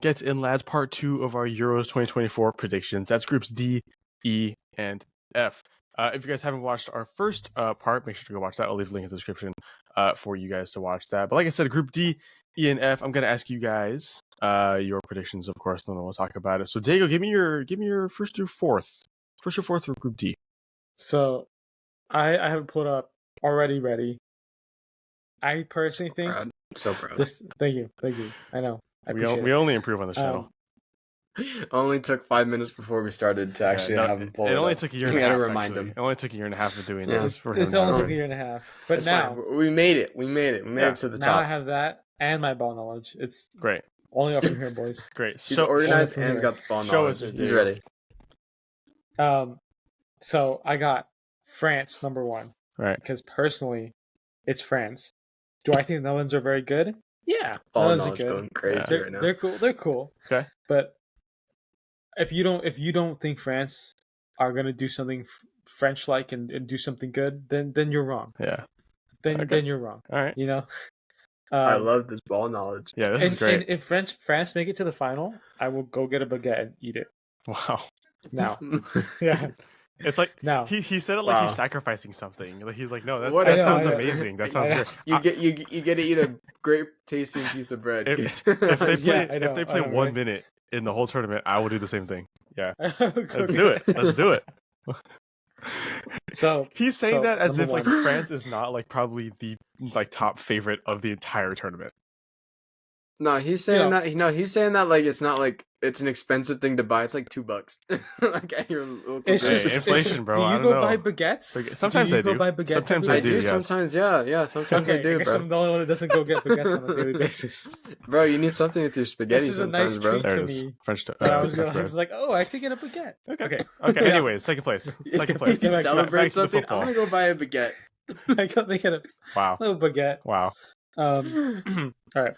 get in, lads. Part 2 of our Euros 2024 predictions. That's groups D, E, and F. If you guys haven't watched our first part, make sure to go watch that. I'll leave a link in the description for you guys to watch that. But like I said, Group D, E, and F. I'm going to ask you guys your predictions, of course, and then we'll talk about it. So, Diego, give me your first through fourth for Group D. So, I have it pulled up already ready. I personally think so proud. Thank you. I know. We only improve on this channel. Only took 5 minutes before we started to actually have him pull it. It only took a year and a half. We had to remind him. It only took a year and a half of doing this. It's almost like a year and a half. But That's now fine. We made it. We made it to the top. Now I have that and my ball knowledge. It's great. Only up from here, boys. Great. He's organized and he's got the ball knowledge. He's ready. So I got France number 1. Right. Because personally, it's France. Do I think the Netherlands are very good? Yeah, ball knowledge going crazy right now. They're cool. They're cool. Okay. But if you don't think France are gonna do something French-like and do something good, then you're wrong. Yeah. Then you're wrong. All right. You know. I love this ball knowledge. Yeah, this is great. And if France make it to the final, I will go get a baguette and eat it. Wow. Now. Yeah. It's like now he said it like he's sacrificing something. Like he's like, no, that sounds amazing. That sounds good. You get to eat a great tasting piece of bread. If they play 1 minute in the whole tournament, I will do the same thing. Yeah, let's do it. Let's do it. So he's saying that as if like France is not like probably the like top favorite of the entire tournament. No, he's saying that. No, he's saying that like it's not like it's an expensive thing to buy. It's like $2. Like at your local. It's just inflation, bro. Do you go buy baguettes? Sometimes I do. Sometimes I do. Sometimes, yeah. Sometimes I do, bro. I'm the only one that doesn't go get baguettes on a daily basis. Bro, you need something with your spaghetti sometimes, bro. There it is. French. I was like, oh, I could get a baguette. Okay. Anyways, second place. You celebrate something. I'm gonna go buy a baguette. I got a little baguette. Wow. All right.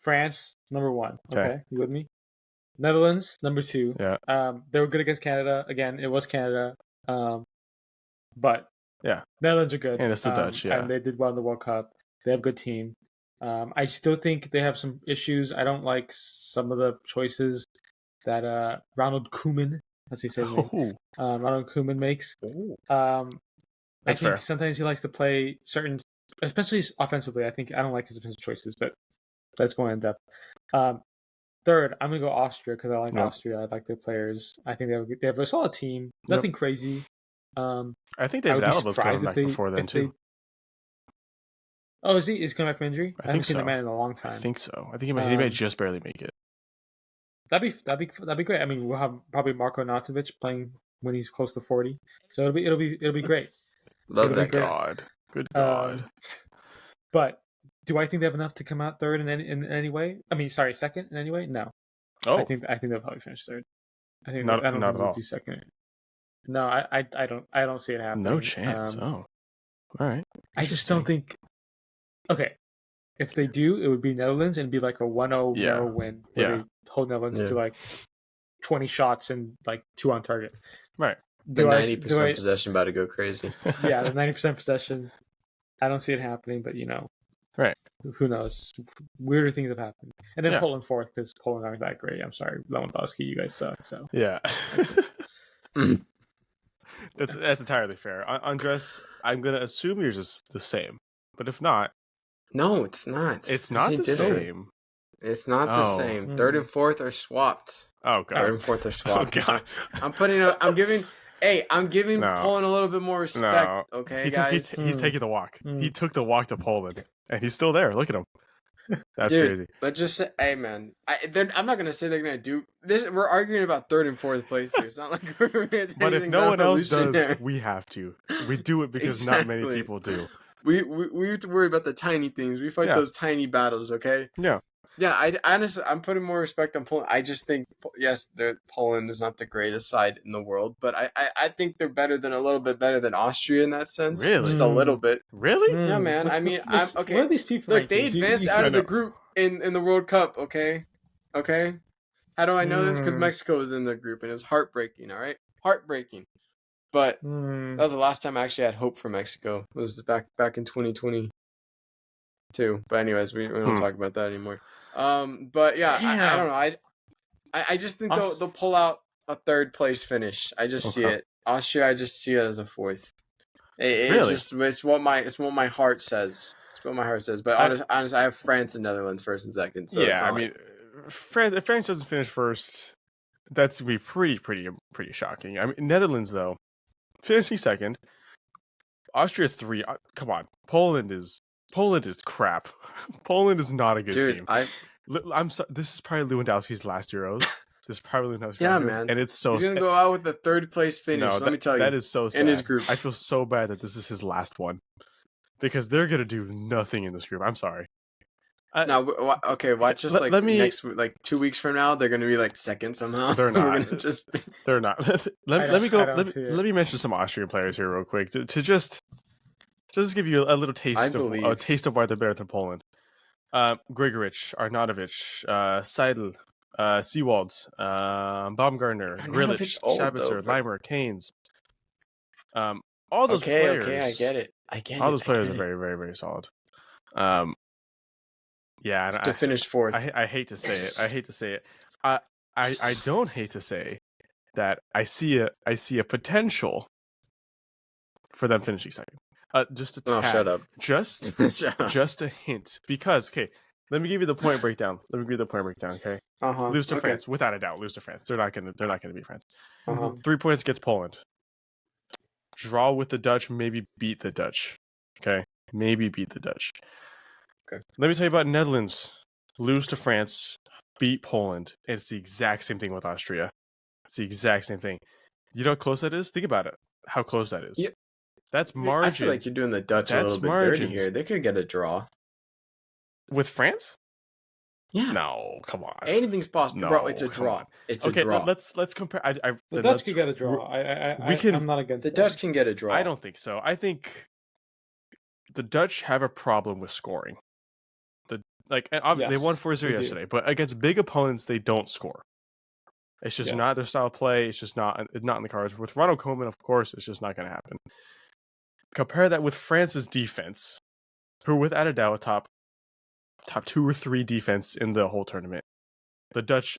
France number 1. Okay, you with me? Netherlands number 2. Yeah. They were good against Canada. Again, it was Canada. But yeah, Netherlands are good. And it's the Dutch. Yeah. And they did well in the World Cup. They have a good team. I still think they have some issues. I don't like some of the choices that Ronald Koeman, as he says, Ronald Koeman makes. I think fair. Sometimes he likes to play certain, especially offensively. I don't like his offensive choices, but let's go in depth. Third, I'm gonna go Austria because I like Austria. I like their players. I think they have a solid team. Nothing crazy. I think David Alba's coming back before then too. Oh, is he? Is he coming back from injury? I haven't seen so. the man in a long time. I think so. I think he may just barely make it. That'd be great. I mean, we'll have probably Marko Nautovic playing when he's close to 40. So it'll be great. Love that God. Good God. But do I think they have enough to come out third in any way? I mean, sorry, second in any way? No. Oh. I think they'll probably finish third. I think not I don't at think they'll all. do second. No, I don't see it happening. No chance. All right. I just don't think. Okay, if they do, it would be Netherlands and it'd be like a 1-0 win. Where they hold Netherlands to like 20 shots and like 2 on target. Right. The 90% possession about to go crazy. Yeah, the 90% possession. I don't see it happening, but right. Who knows? Weirder things have happened. And then Poland fourth because Poland aren't that great. I'm sorry, Lewandowski, you guys suck. So yeah, that's entirely fair. Andres, I'm gonna assume yours is the same, but if not, no, it's not. It's not the same. It's not the same. Third and fourth are swapped. Oh god. Third and fourth are swapped. Oh god. I'm giving Poland a little bit more respect. No. Okay, guys. He's taking the walk. He took the walk to Poland, and he's still there. Look at him. That's crazy. But just say, hey, man, I'm not gonna say they're gonna do this. We're arguing about third and fourth place here. It's not like we're but if no one else does, we have to. We do it because not many people do. We have to worry about the tiny things. We fight those tiny battles. Okay. Yeah. Yeah, I honestly, I'm putting more respect on Poland. I just think, yes, Poland is not the greatest side in the world, but I think they're a little bit better than Austria in that sense. Really? Just a little bit. Really? Yeah, man. I'm okay. What are these people? Look, they advanced out of the group in the World Cup. Okay. How do I know this? Because Mexico was in the group, and it was heartbreaking. All right, heartbreaking. But that was the last time I actually had hope for Mexico. It was back in 2022. But anyways, we don't talk about that anymore. But yeah, I don't know. I just think they'll pull out a third place finish. I just see it. Austria, I just see it as a fourth. It's what my heart says. It's what my heart says. But honestly, I have France and Netherlands first and second. So yeah, I mean, France. If France doesn't finish first, that's gonna be pretty shocking. I mean, Netherlands though, finishing second. Austria 3. Come on, Poland is crap. Poland is not a good team. I'm so, this is probably Lewandowski's last Euros. This is probably Lewandowski's last Euros, man. And it's so. He's gonna go out with the third place finish. No, let me tell you, that is so sad. In his group, I feel so bad that this is his last one because they're gonna do nothing in this group. I'm sorry. Okay. Watch us next, 2 weeks from now, they're gonna be like second somehow. They're not. They're not. let me mention some Austrian players here real quick to just give you a little taste of why they're better than Poland. Grigorich, Arnautovic, Seidel, Seewald, Baumgartner, Grilic, Shabitzer, Leimer, Keynes. All those players. Okay, I get it. All those players are very, very, very solid. Yeah, and to finish fourth. I hate to say it. I hate to say it. I don't hate to say that I see a potential for them finishing second. Just a tad. Shut up. Just a hint. Because let me give you the point breakdown. Okay. Lose to France, without a doubt. Lose to France. They're not gonna beat France. 3 points against Poland. Draw with the Dutch. Maybe beat the Dutch. Okay. Maybe beat the Dutch. Okay. Let me tell you about Netherlands. Lose to France. Beat Poland. It's the exact same thing with Austria. It's the exact same thing. You know how close that is? Think about it. How close that is. Yeah. That's margin. I feel like you're doing the Dutch a little bit dirty here. They could get a draw. With France? Yeah. No, come on. Anything's possible. No, bro, it's a draw. It's a draw. Let's compare. The Dutch can get a draw. I'm not against the Dutch can get a draw. I don't think so. I think the Dutch have a problem with scoring. They won 4-0 yesterday, but against big opponents, they don't score. It's just not their style of play. It's just not in the cards. With Ronald Koeman, of course, it's just not going to happen. Compare that with France's defense, who without a doubt top 2 or 3 defense in the whole tournament. The Dutch,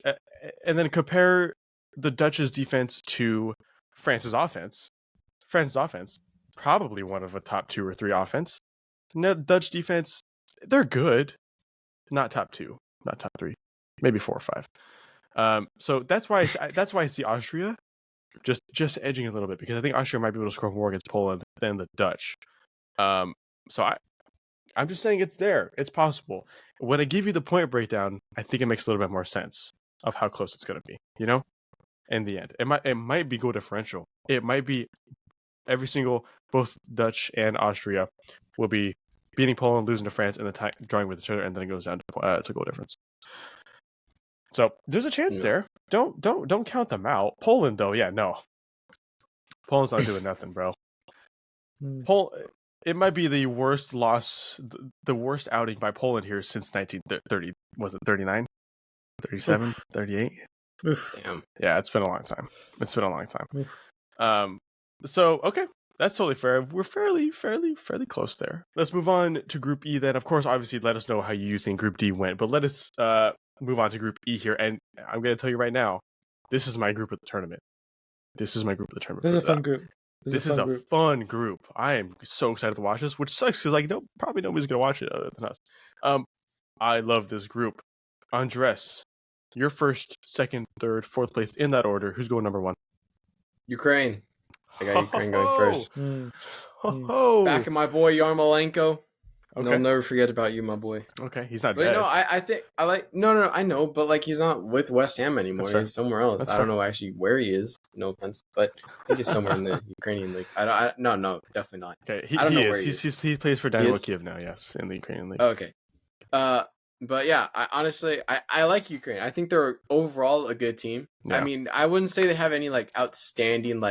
and then compare the Dutch's defense to France's offense. France's offense, probably one of a top 2 or 3 offense. Dutch defense, they're good, not top 2, not top 3, maybe 4 or 5. So that's why I see Austria just edging a little bit, because I think Austria might be able to score more against Poland than the Dutch. So I'm just saying it's there. It's possible. When I give you the point breakdown, I think it makes a little bit more sense of how close it's going to be, in the end. It might be goal differential. It might be both Dutch and Austria will be beating Poland, losing to France, and then drawing with each other, and then it goes down to goal difference. So there's a chance there. Don't count them out. Poland, though, no. Poland's not doing nothing, bro. It might be the worst loss, the worst outing by Poland here since 1930. Was it 39? 37? 38? Damn. Yeah, it's been a long time. So, okay. That's totally fair. We're fairly close there. Let's move on to Group E then. Of course, obviously, let us know how you think Group D went. But let us move on to Group E here. And I'm going to tell you right now, this is my group of the tournament. This is a fun group. This is a fun group. I am so excited to watch this, which sucks because probably nobody's gonna watch it other than us. I love this group. Andres, you're first, second, third, fourth place in that order. Who's going number 1? Ukraine. I got Ukraine going first. Back in my boy Yarmolenko. Okay. I'll never forget about you, my boy. Okay, he's not dead. No, I think I like no, I know, but he's not with West Ham anymore. He's somewhere else. I don't know actually where he is. No offense, but I think he's somewhere in the Ukrainian league. No, definitely not. Okay, I don't know where he is. He plays for Dynamo Kiev now. Yes, in the Ukrainian league. Okay, but yeah, I like Ukraine. I think they're overall a good team. Yeah. I mean, I wouldn't say they have any outstanding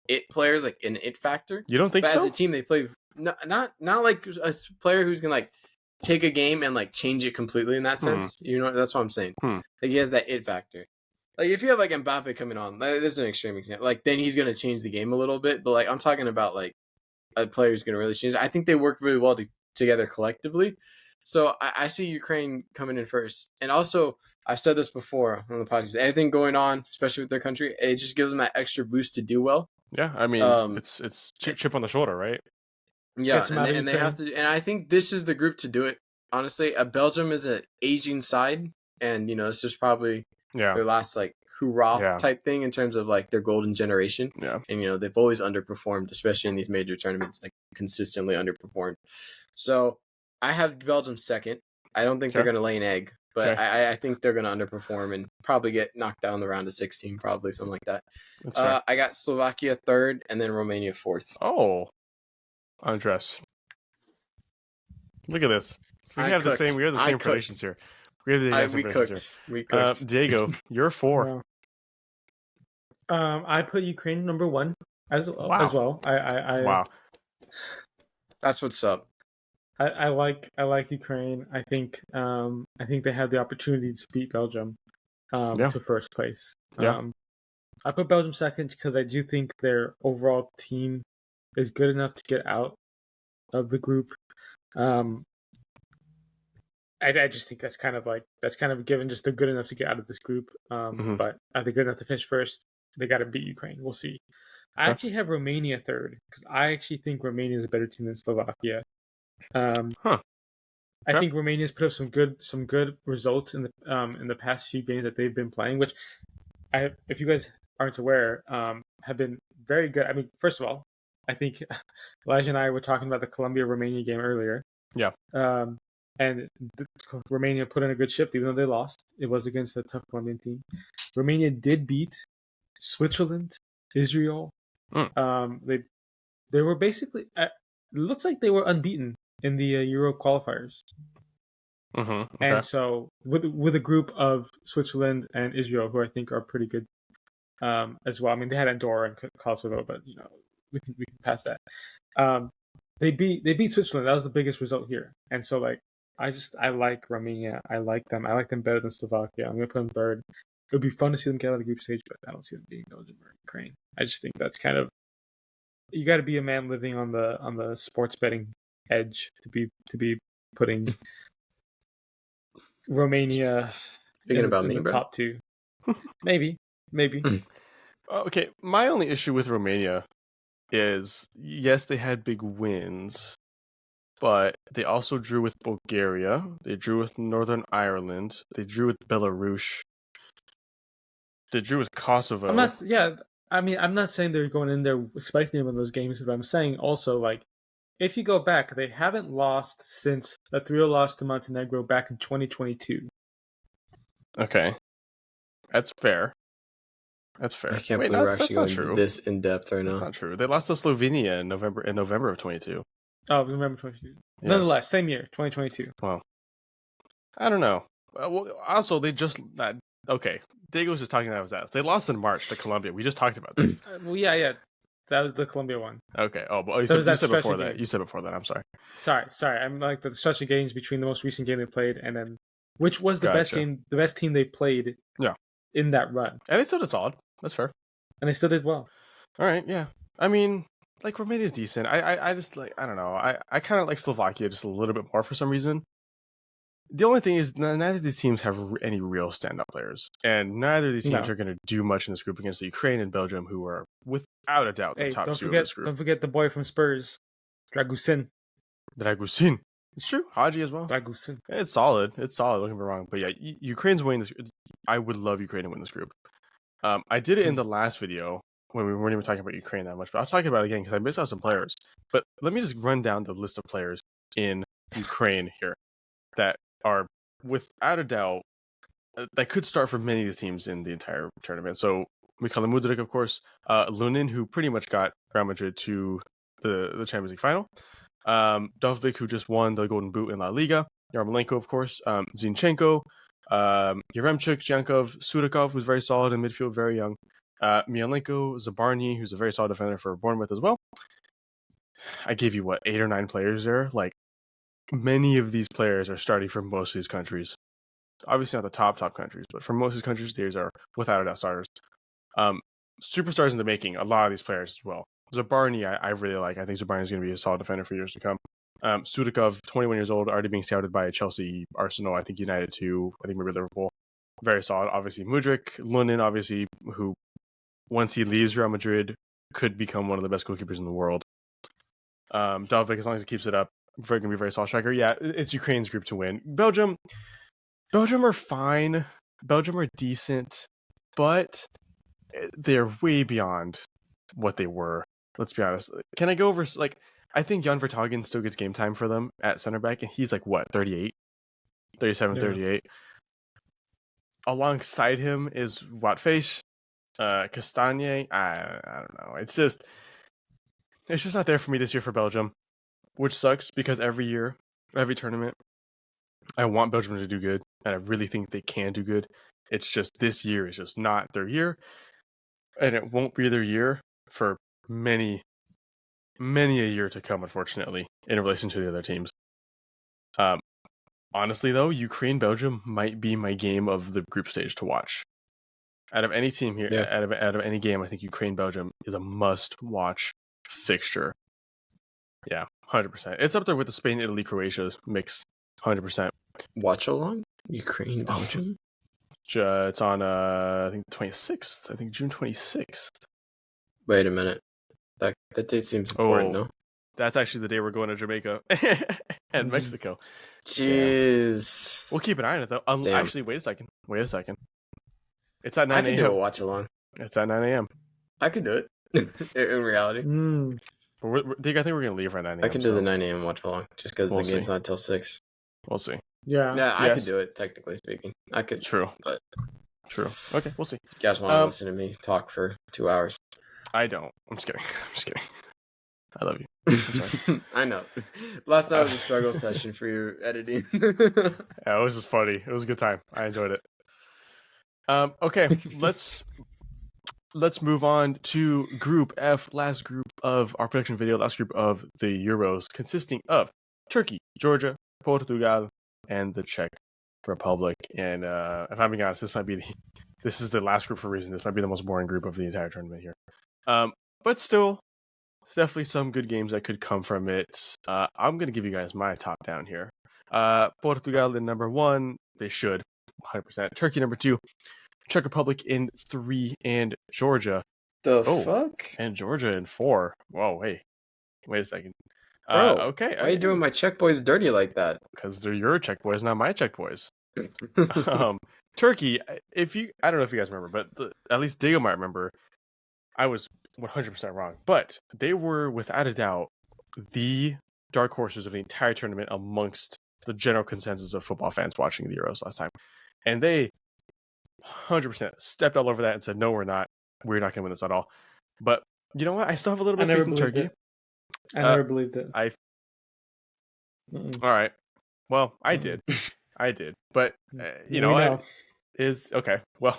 it players an it factor. You don't think so? But as a team, they play. Not like a player who's gonna take a game and change it completely in that sense. That's what I'm saying. He has that it factor. If you have Mbappe coming on, this is an extreme example. Then he's gonna change the game a little bit. But I'm talking about a player who's gonna really change. I think they work really well together collectively. So I see Ukraine coming in first. And also, I've said this before on the podcast. Anything going on, especially with their country, it just gives them that extra boost to do well. Yeah, I mean, it's chip on the shoulder, right? Yeah, and they have to. And I think this is the group to do it. Honestly, Belgium is an aging side, and this is probably their last hoorah type thing in terms of their golden generation. Yeah, and they've always underperformed, especially in these major tournaments, consistently underperformed. So I have Belgium second. I don't think they're going to lay an egg, but I think they're going to underperform and probably get knocked down the round of 16, probably something like that. I got Slovakia third, and then Romania fourth. Oh, Andres, look at this. We have the same predictions here. We cooked. Diego, you're 4. I put Ukraine number 1 as well. Wow. That's what's up. I like Ukraine. I think they have the opportunity to beat Belgium to first place. I put Belgium second because I do think their overall team is good enough to get out of the group. I just think that's kind of a given. Just they're good enough to get out of this group. But are they good enough to finish first? They got to beat Ukraine. We'll see. I actually have Romania third because I actually think Romania is a better team than Slovakia. I think Romania's put up some good results in the past few games that they've been playing, which if you guys aren't aware, have been very good. I mean, first of all, I think Elijah and I were talking about the Colombia-Romania game earlier. Yeah. And Romania put in a good shift, even though they lost. It was against a tough Colombian team. Romania did beat Switzerland, Israel. They were basically. It looks like they were unbeaten in the Euro qualifiers. Okay. And so with a group of Switzerland and Israel, who I think are pretty good as well. I mean, they had Andorra and Kosovo, but we can pass that. They beat Switzerland. That was the biggest result here. And so I like Romania. I like them. I like them better than Slovakia. I'm gonna put them third. It would be fun to see them get out of the group stage, but I don't see them being Belgium or Ukraine. I just think that's kind of, you got to be a man living on the sports betting edge to be putting Romania in the top 2. Maybe. Okay, my only issue with Romania is, yes, they had big wins, but they also drew with Bulgaria. They drew with Northern Ireland. They drew with Belarus. They drew with Kosovo. I'm not saying they're going in there expecting them in those games, but I'm saying also, if you go back, they haven't lost since a 3-0 loss to Montenegro back in 2022. Okay. That's fair. I can't believe we're actually going this in depth right now. That's not true. They lost to Slovenia in November of 22. Oh, November 22. Yes. Nonetheless, same year, 2022. Well, I don't know. Also, they just okay. Diego was just talking about that. They lost in March to Colombia. We just talked about this. Yeah. That was the Colombia one. Okay. Oh, but you said before that. You said before that. I'm sorry. Sorry. I'm the stretch of games between the most recent game they played and then, which was the best game, the best team they played. Yeah. In that run, and they still did solid. That's fair. And they still did well. All right. Yeah. I mean, Romania's decent. I just I don't know. I kind of like Slovakia just a little bit more for some reason. The only thing is, neither of these teams have any real stand-up players, and neither of these teams are going to do much in this group against the Ukraine and Belgium, who are without a doubt the top 2 of this group. Don't forget the boy from Spurs, Dragusin. It's true. Haji as well. Dragusin. It's solid. Don't get me wrong. But yeah, Ukraine's winning this. I would love Ukraine to win this group. I did it in the last video when we weren't even talking about Ukraine that much, but I'll talk about it again because I missed out some players. But let me just run down the list of players in Ukraine here that are without a doubt that could start for many of these teams in the entire tournament. So Mikhail Mudryk, of course, Lunin, who pretty much got Real Madrid to the Champions League final, Dovbyk, who just won the Golden Boot in La Liga, Yarmolenko, of course, Zinchenko, Yaremchuk, Zhankov, Sudakov, who's very solid in midfield, very young, Mialenko, Zabarny, who's a very solid defender for Bournemouth as well. I gave you 8 or 9 players there. Many of these players are starting for most of these countries. Obviously not the top countries, but for most of these countries, these are without a doubt starters. Superstars in the making, a lot of these players as well. Zabarny, I really like. I think Zabarny is going to be a solid defender for years to come. Sudikov, 21 years old, already being scouted by Chelsea, Arsenal, I think United too, I think maybe Liverpool. Very solid. Obviously, Mudryk, Lunin, obviously, who once he leaves Real Madrid could become one of the best goalkeepers in the world. Dalvik, as long as he keeps it up, going to be a very solid striker. Yeah, it's Ukraine's group to win. Belgium are fine. Belgium are decent, but they're way beyond what they were. Let's be honest. Can I go over, like, I think Jan Vertonghen still gets game time for them at center back, and he's like, what, 38? 37, yeah. 38. Alongside him is Watfeish, Castagne. I don't know. It's just not there for me this year for Belgium, which sucks because every year, every tournament, I want Belgium to do good, and I really think they can do good. It's just this year is just not their year, and it won't be their year for many a year to come, unfortunately, in relation to the other teams. Honestly, though, Ukraine-Belgium might be my game of the group stage to watch. Out of any team here, yeah. out of any game, I think Ukraine-Belgium is a must-watch fixture. Yeah, 100%. It's up there with the Spain, Italy, Croatia mix, 100%. Watch along? Ukraine-Belgium? It's on, I think, 26th. I think June 26th. Wait a minute. That date seems important, no? That's actually the day we're going to Jamaica and Mexico. Jeez. Yeah. We'll keep an eye on it, though. Actually, wait a second. It's at 9 a.m. I can do a watch along. It's at 9 a.m. I can do it. In reality. I think we're going to leave right 9 a.m. I can do the 9 a.m. watch along just because the game's not till 6. We'll see. Yeah. Yeah, I could do it, technically speaking. I could. True. But... True. Okay, we'll see. You guys want to listen to me talk for 2 hours? I don't. I'm just kidding. I love you. I'm sorry. I know. Last night was a struggle session for your editing. Yeah, it was just funny. It was a good time. I enjoyed it. Okay, let's move on to Group F, last group of our prediction video, last group of the Euros, consisting of Turkey, Georgia, Portugal, and the Czech Republic. And if I'm being honest, this is the last group for a reason. This might be the most boring group of the entire tournament here. But still, it's definitely some good games that could come from it. I'm going to give you guys my top down here. Portugal in number 1, they should, 100%. Turkey number 2, Czech Republic in 3, and Georgia. The fuck? And Georgia in 4. Whoa, hey. Wait a second. Bro, okay. Why are you doing my Czech boys dirty like that? Because they're your Czech boys, not my Czech boys. Turkey, I don't know if you guys remember, but at least Diego might remember, I was 100% wrong. But they were, without a doubt, the dark horses of the entire tournament amongst the general consensus of football fans watching the Euros last time. And they 100% stepped all over that and said, no, we're not. We're not going to win this at all. But you know what? I still have a little bit of faith in Turkey. I never believed it. All right. Well, I did. But, you know what? Is okay. Well,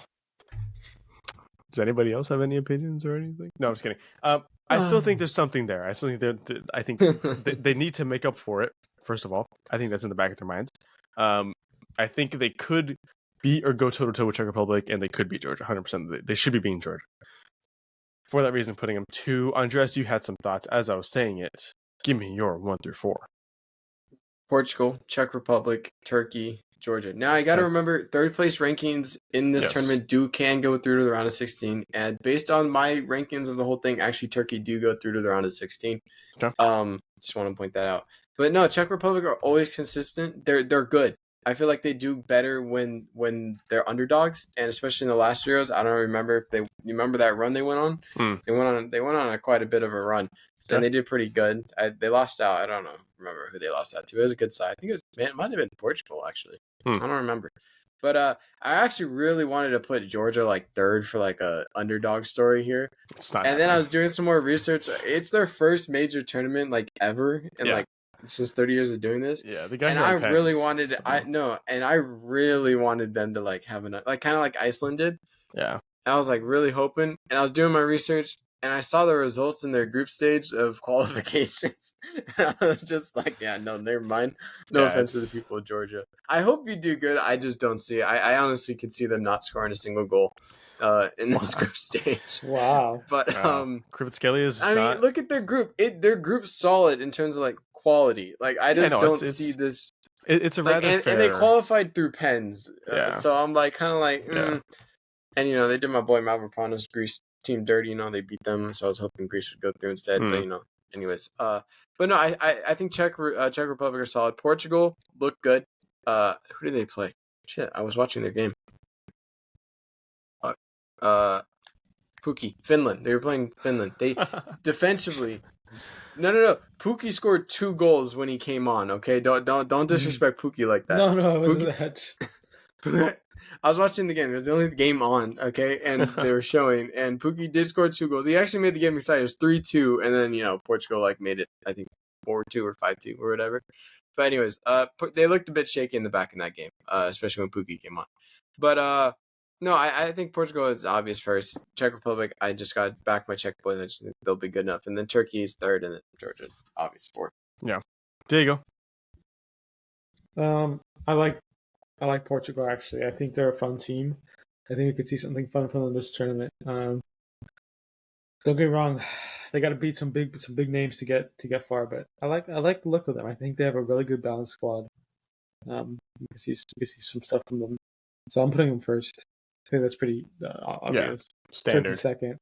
does anybody else have any opinions or anything? No, I'm just kidding. I still think there's something there. I still think I think they need to make up for it. First of all, I think that's in the back of their minds. I think they could beat or go toe to toe with Czech Republic, and they could beat Georgia. 100%. They should be beating Georgia. For that reason, putting them 2. Andres, you had some thoughts as I was saying it. Give me your 1 through 4. Portugal, Czech Republic, Turkey, Georgia. Now I got to remember, third place rankings in this tournament can go through to the round of 16, and based on my rankings of the whole thing, actually Turkey do go through to the round of 16. Okay. Just want to point that out. But no, Czech Republic are always consistent. They're good. I feel like they do better when they're underdogs, and especially in the last Euros. I don't remember if you remember that run they went on. They went on quite a bit of a run, and they did pretty good. They lost out. I don't remember who they lost out to. It was a good side. I think it might have been Portugal actually. I don't remember, but I actually really wanted to put Georgia like third for like a underdog story here. It's not. And then I was doing some more research. It's their first major tournament like ever, and like. Since 30 years of doing this, they got. And I really wanted, I really wanted them to like have kind of like Iceland did. Yeah, and I was like really hoping, and I was doing my research, and I saw the results in their group stage of qualifications. And I was just like, yeah, no, never mind. No offense to the people of Georgia. I hope you do good. I just don't see it. I honestly could see them not scoring a single goal. In this group stage. Wow. But Kvaratskhelia is I mean, look at their group. Their group's solid in terms of like quality. Like I just don't see this. It's a rather fair. And they qualified through pens. So I'm like kind of like. And they did my boy Mavropanos Greece team dirty. They beat them. So I was hoping Greece would go through instead. But anyways. But no, I think Czech Republic are solid. Portugal looked good. Who did they play? Shit, I was watching their game. Pukki, Finland. They were playing Finland. They defensively. No. Pukki scored 2 goals when he came on. Okay, don't disrespect Pukki like that. No, it wasn't that. I was watching the game. It was the only game on. Okay, and they were showing. And Pukki did score 2 goals. He actually made the game exciting. It was 3-2, and then Portugal made it. I think 4-2 or 5-2 or whatever. But anyways, they looked a bit shaky in the back in that game, especially when Pukki came on. But no, I think Portugal is obvious first. Czech Republic, I just got back my Czech boys. I just think they'll be good enough. And then Turkey is third, and then Georgia, obvious fourth. Yeah. There you go. I like Portugal, actually. I think they're a fun team. I think we could see something fun from them in this tournament. Don't get me wrong, they got to beat some big names to get far, but I like the look of them. I think they have a really good balanced squad. You can see some stuff from them. So I'm putting them first. I think that's pretty obvious. Yeah, standard. Turkey second.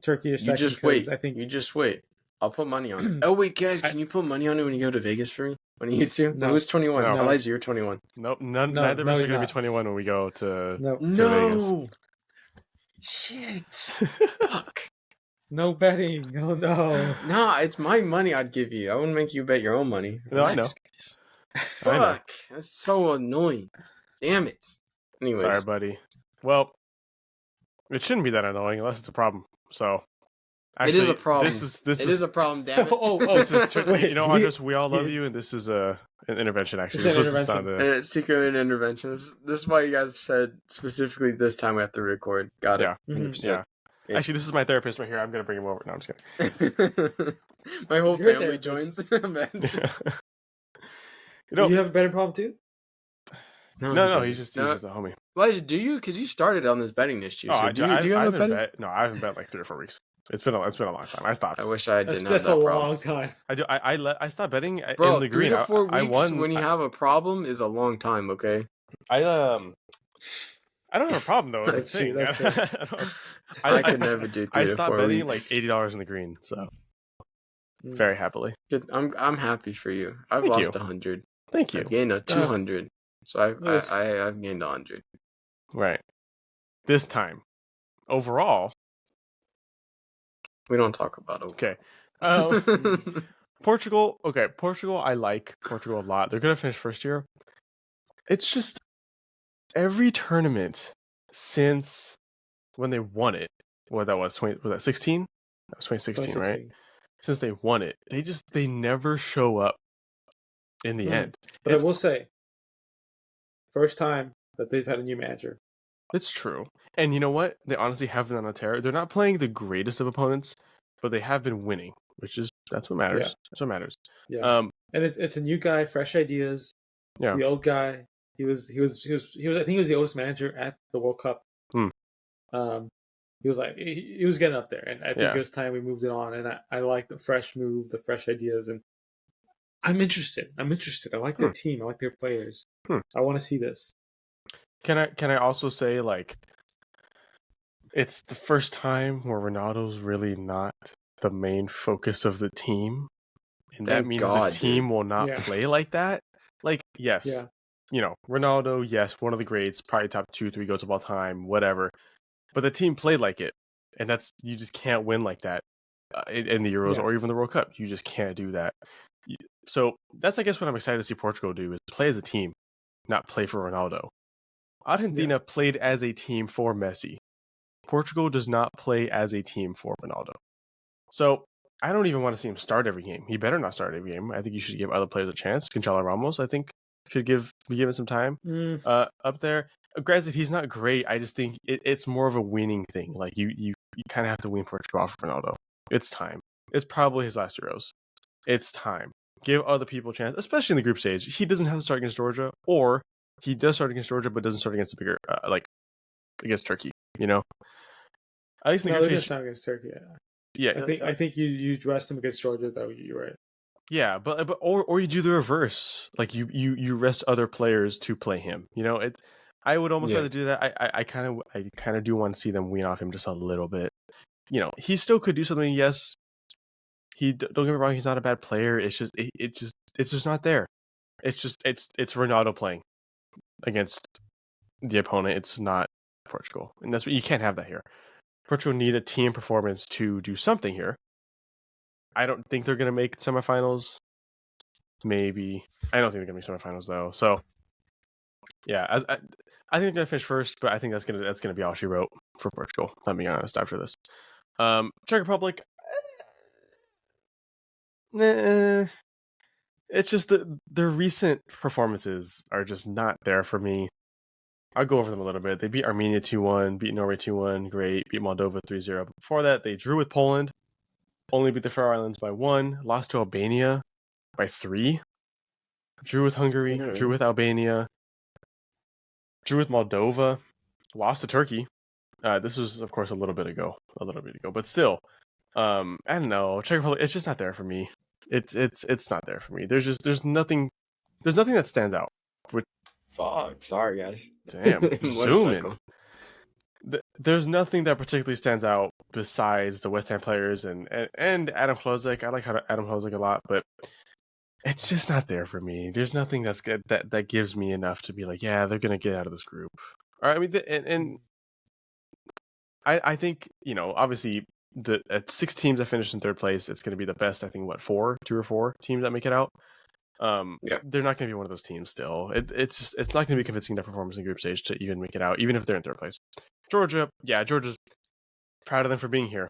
Turkey is second. You just wait. I'll put money on it. Oh wait, guys, can you put money on it when you go to Vegas for me? When you need to? No. Who's 21? No. Elijah, you're 21. Nope. Neither of us are going to be 21 when we go to Vegas. Shit. Fuck. No betting. Oh no. No, it's my money I'd give you. I wouldn't make you bet your own money. No, I know. Fuck. That's so annoying. Damn it. Anyways. Sorry, buddy. Well, it shouldn't be that annoying unless it's a problem. So, actually, it is a problem. This is a problem. Damn it. This is wait, Andres, we all love you, and this is an intervention. Actually, it's an intervention. It's secretly an intervention. This is why you guys said specifically this time we have to record. Got it. Yeah. 100%. Yeah. Actually, this is my therapist right here. I'm gonna bring him over. No, I'm just kidding. My whole family joins. You have a better problem too? No, he's just a homie. Elijah, do you? Because you started on this betting issue. Oh, do you have a betting? No, I haven't bet like 3 or 4 weeks. It's been a long time. I stopped. I wish I didn't have That's that a problem. long time. I stopped betting in the green. 3 to 4 weeks I won when you have a problem is a long time. Okay. I don't have a problem though. That's the thing. I could never do 3 to 4 weeks. I stopped betting like $80 in the green, so very happily. Good. I'm happy for you. I've lost 100. Thank you. I've gained 200. So I've gained 100. Right. This time, overall, we don't talk about it. Okay. Portugal. Okay, Portugal. I like Portugal a lot. They're gonna finish first year. It's just every tournament since when they won it. What that was? Was that 16? That was 2016, right? Since they won it, they never show up in the end. But I will say, first time that they've had a new manager. It's true. And you know what? They honestly have been on a tear. They're not playing the greatest of opponents, but they have been winning, that's what matters. Yeah. That's what matters. Yeah. And it's a new guy, fresh ideas. Yeah. The old guy, he was I think he was the oldest manager at the World Cup. He was like he was getting up there, and I think it was time we moved it on, and I like the fresh move, the fresh ideas, and I'm interested. I like their team. I like their players. I want to see this. Can I also say, like, it's the first time where Ronaldo's really not the main focus of the team, and that means the team will not play like that. Like, yes, Ronaldo, yes, one of the greats, probably top 2-3 goals of all time, whatever. But the team played like it, and you just can't win like that in the Euros or even the World Cup. You just can't do that. So that's, I guess, what I'm excited to see Portugal do is play as a team, not play for Ronaldo. Argentina played as a team for Messi. Portugal does not play as a team for Ronaldo. So I don't even want to see him start every game. He better not start every game. I think you should give other players a chance. Gonçalo Ramos, I think, should be given some time up there. Granted, he's not great. I just think it's more of a winning thing. Like you kind of have to win Portugal off of Ronaldo. It's time. It's probably his last Euros. It's time. Give other people a chance, especially in the group stage. He doesn't have to start against Georgia, or he does start against Georgia, but doesn't start against the bigger, against Turkey. At least in the group stage. Not against Turkey. Yeah. I think you rest him against Georgia, though. You're right. Yeah, but or you do the reverse. Like you rest other players to play him. You know, I would almost rather do that. I kind of do want to see them wean off him just a little bit. You know, he still could do something. Yes, don't get me wrong. He's not a bad player. It's just not there. It's Ronaldo playing against the opponent. It's not Portugal, and that's what you can't have that here. Portugal need a team performance to do something here. I don't think they're going to make semifinals. Maybe. I don't think they're going to make semifinals though. So yeah, I think they're going to finish first, but I think that's gonna be all she wrote for Portugal. I'll be honest after this. Czech Republic. It's just that their recent performances are just not there for me. I'll go over them a little bit. They beat Armenia 2-1, beat Norway 2-1, great, beat Moldova 3-0. But before that, they drew with Poland, only beat the Faroe Islands by 1, lost to Albania by 3, drew with Hungary, drew with Albania, drew with Moldova, lost to Turkey. This was, of course, a little bit ago, but still, I don't know. Czech Republic, it's just not there for me. It's not there for me. There's nothing that stands out. Fuck, sorry guys. Damn, zooming. There's nothing that particularly stands out besides the West Ham players and Adam Klozek. I like Adam Klozek a lot, but it's just not there for me. There's nothing that's good that gives me enough to be like, yeah, they're gonna get out of this group. All right, I mean, and I think, you know, obviously at 6 teams that finished in third place, it's gonna be the best. I think 2 or 4 teams that make it out. They're not going to be one of those teams still. It's not going to be convincing their performance in group stage to even make it out, even if they're in third place. Georgia's proud of them for being here.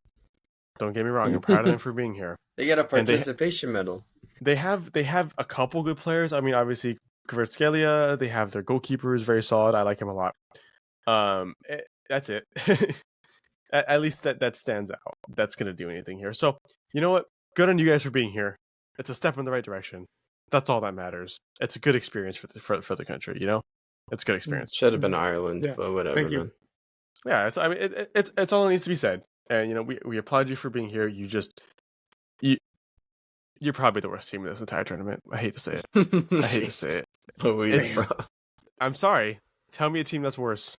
Don't get me wrong, I'm proud of them for being here. They get a participation medal. They have a couple good players. I mean, obviously Kvaratskhelia, they have their goalkeeper is very solid. I like him a lot. That's it. At least that stands out. That's going to do anything here. So, you know what? Good on you guys for being here. It's a step in the right direction. That's all that matters. It's a good experience for the country, you know. It's a good experience. Should have been Ireland, but whatever. Thank you. Yeah, it's all that needs to be said. And you know, we applaud you for being here. You're probably the worst team in this entire tournament. I hate to say it. I'm sorry. Tell me a team that's worse.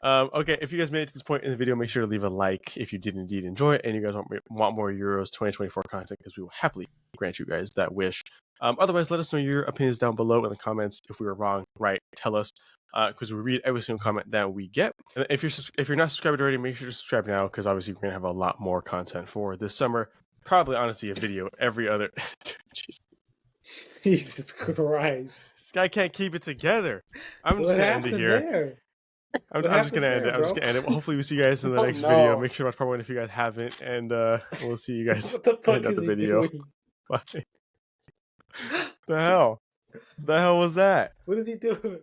Okay, if you guys made it to this point in the video, make sure to leave a like if you did indeed enjoy it, and you guys want more Euros 2024 content, because we will happily grant you guys that wish. Otherwise, let us know your opinions down below in the comments. If we were wrong, right, tell us, because we read every single comment that we get. And if you're not subscribed already, make sure to subscribe now, because obviously we're gonna have a lot more content for this summer. Probably, honestly, a video every other. Jesus Christ! This guy can't keep it together. I'm just gonna end it here. I'm just gonna end it. Hopefully, we see you guys in the next video. Make sure to watch part 1 if you guys haven't, and we'll see you guys What the fuck in the video. Doing? Bye. The hell was that? What is he doing?